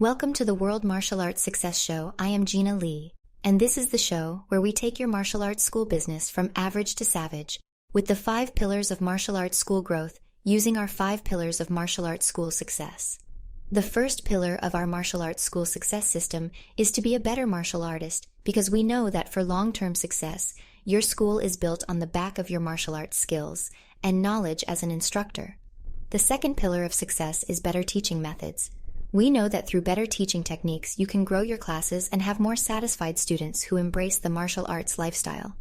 Welcome to the World Martial Arts Success Show. I am Gina Lee, and this is the show where we take your martial arts school business from average to savage with the 5 pillars of martial arts school growth using our 5 pillars of martial arts school success. The first pillar of our martial arts school success system is to be a better martial artist because we know that for long-term success, your school is built on the back of your martial arts skills and knowledge as an instructor. The second pillar of success is better teaching methods. We know that through better teaching techniques, you can grow your classes and have more satisfied students who embrace the martial arts lifestyle.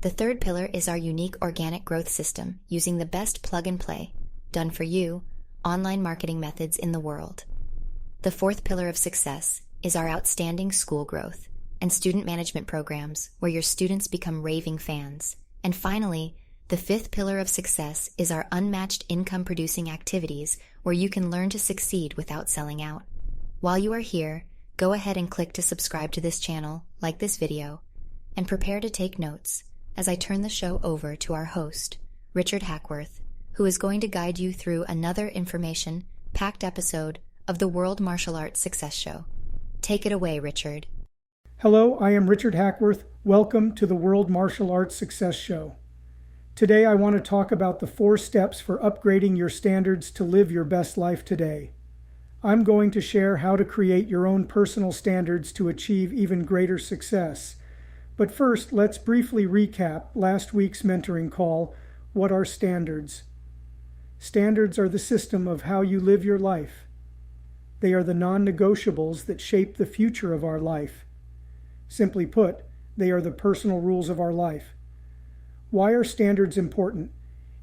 The third pillar is our unique organic growth system using the best plug-and-play, done for you, online marketing methods in the world. The fourth pillar of success is our outstanding school growth and student management programs where your students become raving fans. And finally, the fifth pillar of success is our unmatched income-producing activities where you can learn to succeed without selling out. While you are here, go ahead and click to subscribe to this channel, like this video, and prepare to take notes as I turn the show over to our host, Richard Hackworth, who is going to guide you through another information-packed episode of the World Martial Arts Success Show. Take it away, Richard. Hello, I am Richard Hackworth. Welcome to the World Martial Arts Success Show. Today I want to talk about the 4 steps for upgrading your standards to live your best life today. I'm going to share how to create your own personal standards to achieve even greater success. But first, let's briefly recap last week's mentoring call. What are standards? Standards are the system of how you live your life. They are the non-negotiables that shape the future of our life. Simply put, they are the personal rules of our life. Why are standards important?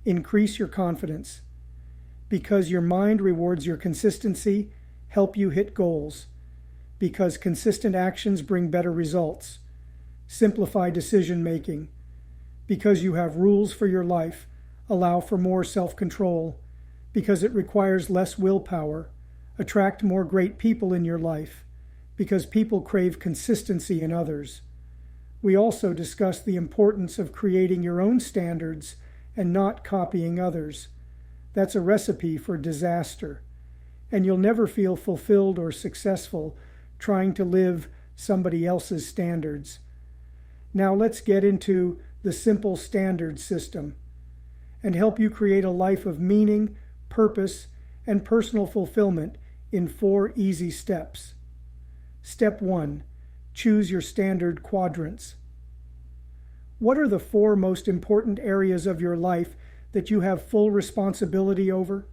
Increase your confidence. Because your mind rewards your consistency, help you hit goals. Because consistent actions bring better results. Simplify decision-making. Because you have rules for your life, allow for more self-control. Because it requires less willpower. Attract more great people in your life. Because people crave consistency in others. We also discussed the importance of creating your own standards and not copying others. That's a recipe for disaster. And you'll never feel fulfilled or successful trying to live somebody else's standards. Now let's get into the simple standard system and help you create a life of meaning, purpose, and personal fulfillment in 4 easy steps. Step 1. Choose your standard quadrants. What are the 4 most important areas of your life that you have full responsibility over?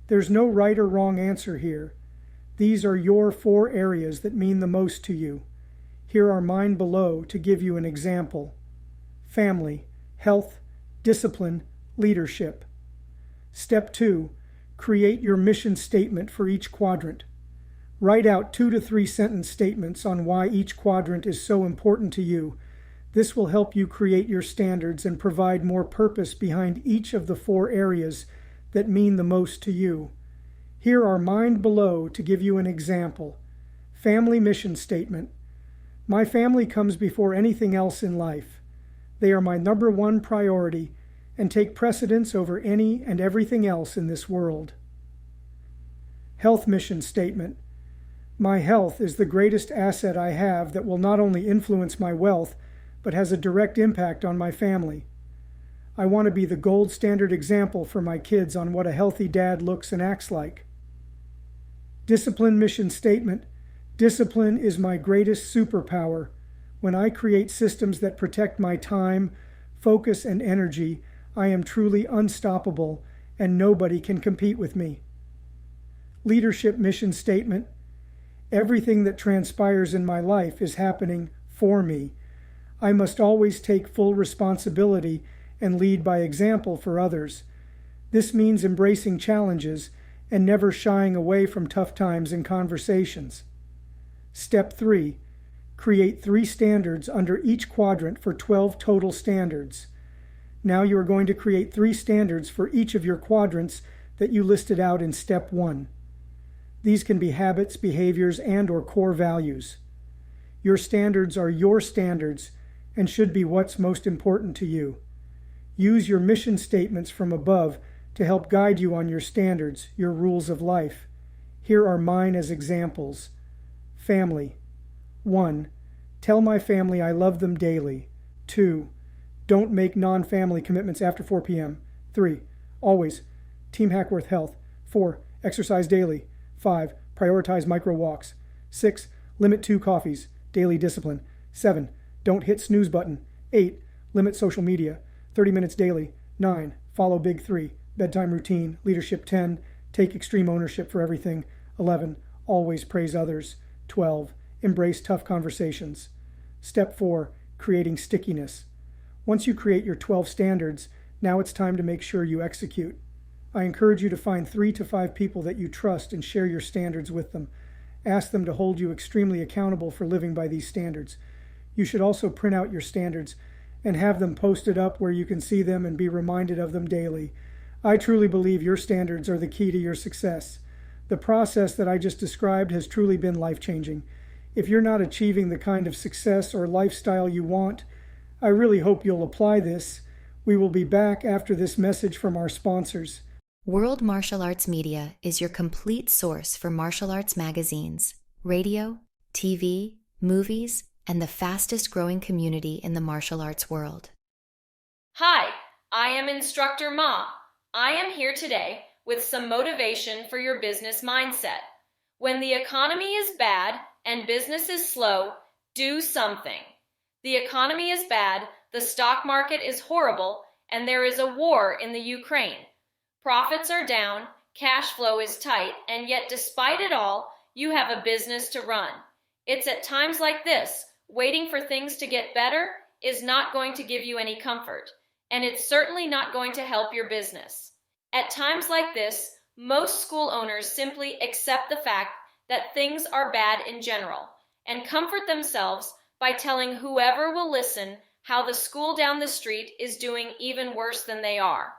There's no right or wrong answer here. These are your 4 areas that mean the most to you. Here are mine below to give you an example. Family, health, discipline, leadership. Step 2. Create your mission statement for each quadrant. Write out 2 to 3 sentence statements on why each quadrant is so important to you. This will help you create your standards and provide more purpose behind each of the 4 areas that mean the most to you. Here are mine below to give you an example. Family mission statement. My family comes before anything else in life. They are my number 1 priority and take precedence over any and everything else in this world. Health mission statement. My health is the greatest asset I have that will not only influence my wealth, but has a direct impact on my family. I want to be the gold standard example for my kids on what a healthy dad looks and acts like. Discipline mission statement. Discipline is my greatest superpower. When I create systems that protect my time, focus, and energy, I am truly unstoppable, and nobody can compete with me. Leadership mission statement. Everything that transpires in my life is happening for me. I must always take full responsibility and lead by example for others. This means embracing challenges and never shying away from tough times and conversations. Step 3. Create 3 standards under each quadrant for 12 total standards. Now you are going to create 3 standards for each of your quadrants that you listed out in Step 1. These can be habits, behaviors, and/or core values. Your standards are your standards and should be what's most important to you. Use your mission statements from above to help guide you on your standards, your rules of life. Here are mine as examples. Family. 1. Tell my family I love them daily. 2. Don't make non-family commitments after 4 p.m. 3. Always. Team Hackworth Health. 4. Exercise daily. 5. Prioritize micro walks. 6. Limit 2 coffees. Daily discipline. 7. Don't hit snooze button. 8. Limit social media. 30 minutes daily. 9. Follow Big 3. Bedtime routine. Leadership 10. Take extreme ownership for everything. 11. Always praise others. 12. Embrace tough conversations. Step 4. Creating stickiness. Once you create your 12 standards, now it's time to make sure you execute. I encourage you to find 3 to 5 people that you trust and share your standards with them. Ask them to hold you extremely accountable for living by these standards. You should also print out your standards and have them posted up where you can see them and be reminded of them daily. I truly believe your standards are the key to your success. The process that I just described has truly been life-changing. If you're not achieving the kind of success or lifestyle you want, I really hope you'll apply this. We will be back after this message from our sponsors. World Martial Arts Media is your complete source for martial arts magazines, radio, TV, movies, and the fastest growing community in the martial arts world. Hi, I am Instructor Ma. I am here today with some motivation for your business mindset. When the economy is bad and business is slow, do something. The economy is bad, the stock market is horrible, and there is a war in the Ukraine. Profits are down, cash flow is tight, and yet despite it all, you have a business to run. It's at times like this, waiting for things to get better is not going to give you any comfort, and it's certainly not going to help your business. At times like this, most school owners simply accept the fact that things are bad in general, and comfort themselves by telling whoever will listen how the school down the street is doing even worse than they are.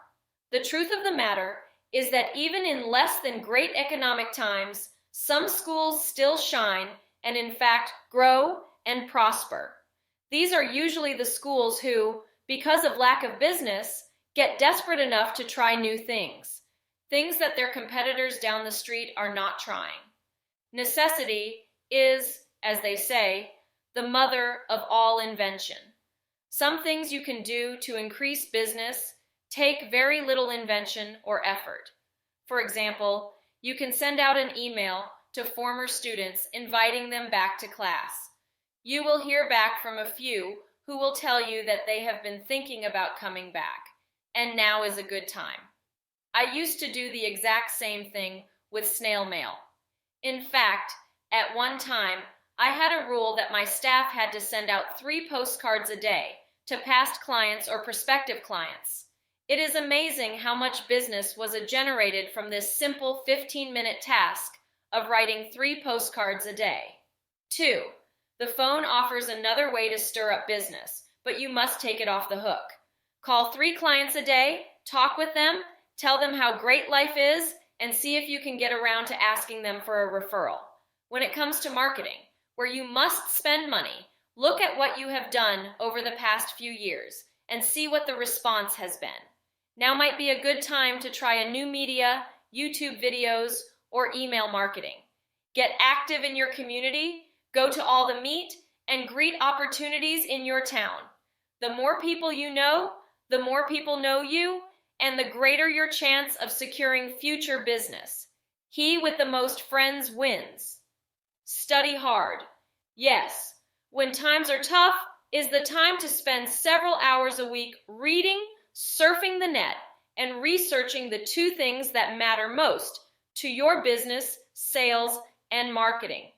The truth of the matter is that even in less than great economic times, some schools still shine and in fact grow and prosper. These are usually the schools who, because of lack of business, get desperate enough to try new things that their competitors down the street are not trying. Necessity is, as they say, the mother of all invention. Some things you can do to increase business take very little invention or effort. For example, you can send out an email to former students inviting them back to class. You will hear back from a few who will tell you that they have been thinking about coming back, and now is a good time. I used to do the exact same thing with snail mail. In fact, at one time, I had a rule that my staff had to send out 3 postcards a day to past clients or prospective clients. It is amazing how much business was generated from this simple 15-minute task of writing 3 postcards a day. 2. The phone offers another way to stir up business, but you must take it off the hook. Call 3 clients a day, talk with them, tell them how great life is, and see if you can get around to asking them for a referral. When it comes to marketing, where you must spend money, look at what you have done over the past few years and see what the response has been. Now might be a good time to try a new media, YouTube videos, or email marketing. Get active in your community, go to all the meet, and greet opportunities in your town. The more people you know, the more people know you, and the greater your chance of securing future business. He with the most friends wins. Study hard. Yes, when times are tough is the time to spend several hours a week reading, surfing the net, and researching the 2 things that matter most to your business, sales, and marketing.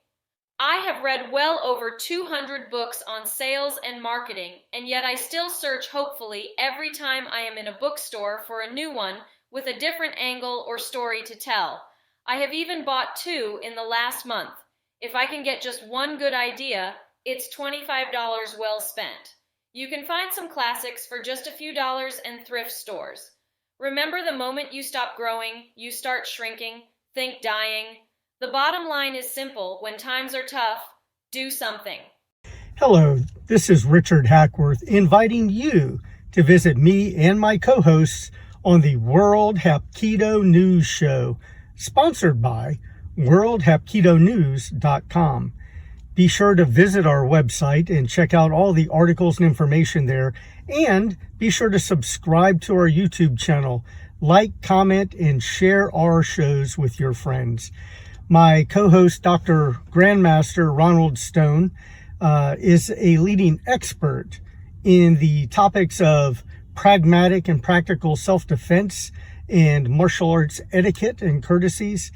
I have read well over 200 books on sales and marketing, and yet I still search hopefully every time I am in a bookstore for a new one with a different angle or story to tell. I have even bought 2 in the last month. If I can get just one good idea, it's $25 well spent. You can find some classics for just a few dollars in thrift stores. Remember, the moment you stop growing, you start shrinking, think dying. The bottom line is simple. When times are tough, do something. Hello, this is Richard Hackworth inviting you to visit me and my co-hosts on the World Hapkido News Show, sponsored by worldhapkidonews.com. Be sure to visit our website and check out all the articles and information there. And be sure to subscribe to our YouTube channel. Like, comment, and share our shows with your friends. My co-host, Dr. Grandmaster Ronald Stone, is a leading expert in the topics of pragmatic and practical self-defense and martial arts etiquette and courtesies.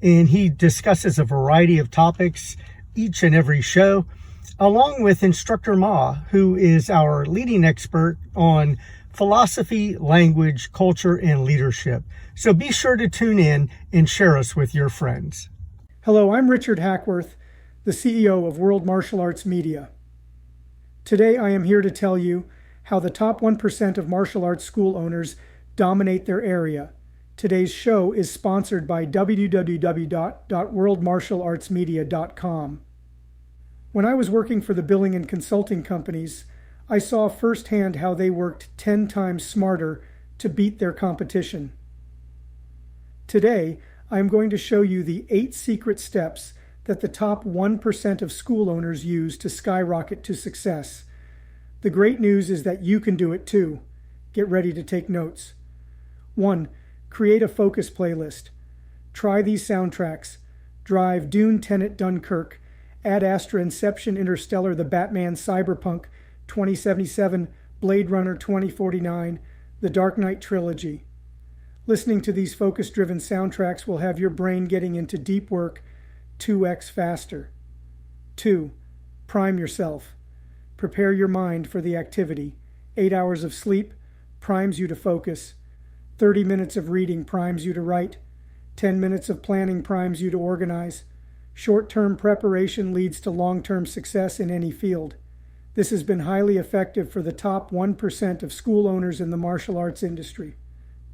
And he discusses a variety of topics each and every show, along with Instructor Ma, who is our leading expert on philosophy, language, culture, and leadership. So be sure to tune in and share us with your friends. Hello, I'm Richard Hackworth, the CEO of World Martial Arts Media. Today I am here to tell you how the top 1% of martial arts school owners dominate their area. Today's show is sponsored by www.worldmartialartsmedia.com. When I was working for the billing and consulting companies, I saw firsthand how they worked 10 times smarter to beat their competition. Today, I am going to show you the 8 secret steps that the top 1% of school owners use to skyrocket to success. The great news is that you can do it too. Get ready to take notes. 1. Create a focus playlist. Try these soundtracks: Drive, Dune, Tenet, Dunkirk, Ad Astra, Inception, Interstellar, The Batman, Cyberpunk 2077, Blade Runner 2049, The Dark Knight Trilogy. Listening to these focus-driven soundtracks will have your brain getting into deep work 2x faster. 2. Prime yourself. Prepare your mind for the activity. 8 hours of sleep primes you to focus. 30 minutes of reading primes you to write. 10 minutes of planning primes you to organize. Short-term preparation leads to long-term success in any field. This has been highly effective for the top 1% of school owners in the martial arts industry.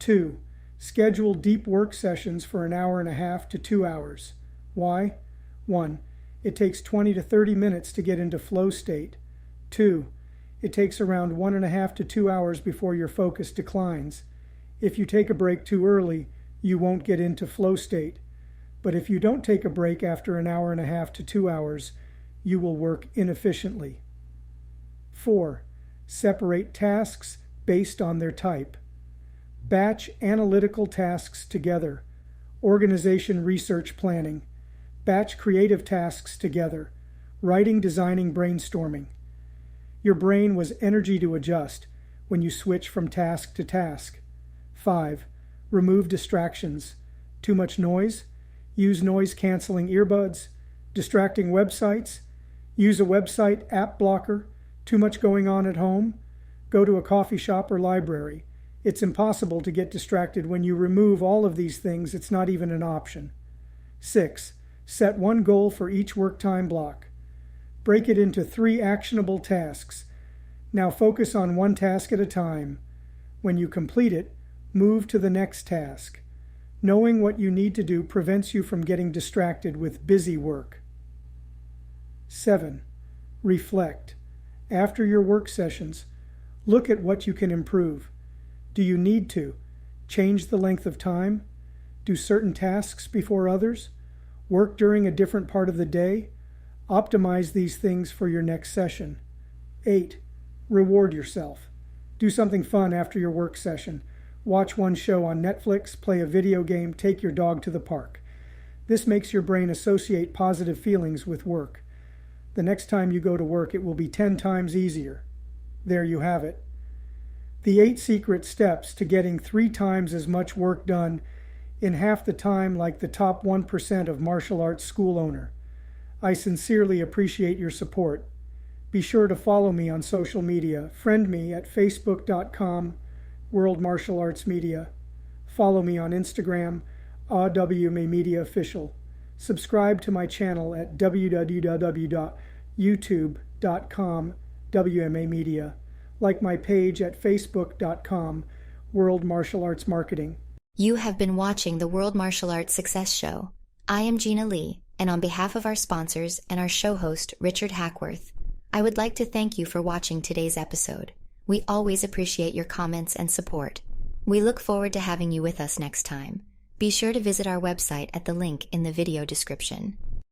2. Schedule deep work sessions for 1.5 hours to 2 hours. Why? 1. It takes 20 to 30 minutes to get into flow state. 2. It takes around 1.5 to 2 hours before your focus declines. If you take a break too early, you won't get into flow state. But if you don't take a break after 1.5 hours to 2 hours, you will work inefficiently. 4. Separate tasks based on their type. Batch analytical tasks together. Organization, research, planning. Batch creative tasks together. Writing, designing, brainstorming. Your brain was energy to adjust when you switch from task to task. 5. Remove distractions. Too much noise? Use noise-canceling earbuds. Distracting websites? Use a website app blocker. Too much going on at home? Go to a coffee shop or library. It's impossible to get distracted when you remove all of these things. It's not even an option. 6. Set one goal for each work time block. Break it into 3 actionable tasks. Now focus on one task at a time. When you complete it, move to the next task. Knowing what you need to do prevents you from getting distracted with busy work. 7. Reflect. After your work sessions, look at what you can improve. Do you need to change the length of time? Do certain tasks before others? Work during a different part of the day? Optimize these things for your next session. 8. Reward yourself. Do something fun after your work session. Watch one show on Netflix, play a video game, take your dog to the park. This makes your brain associate positive feelings with work. The next time you go to work, it will be 10 times easier. There you have it. The 8 secret steps to getting 3 times as much work done in half the time like the top 1% of martial arts school owner. I sincerely appreciate your support. Be sure to follow me on social media. Friend me at facebook.com, World Martial Arts Media. Follow me on Instagram, AWMA Media Official. Subscribe to my channel at www.youtube.com, WMA Media. Like my page at facebook.com, World Martial Arts Marketing. You have been watching the World Martial Arts Success Show. I am Gina Lee, and on behalf of our sponsors and our show host, Richard Hackworth, I would like to thank you for watching today's episode. We always appreciate your comments and support. We look forward to having you with us next time. Be sure to visit our website at the link in the video description.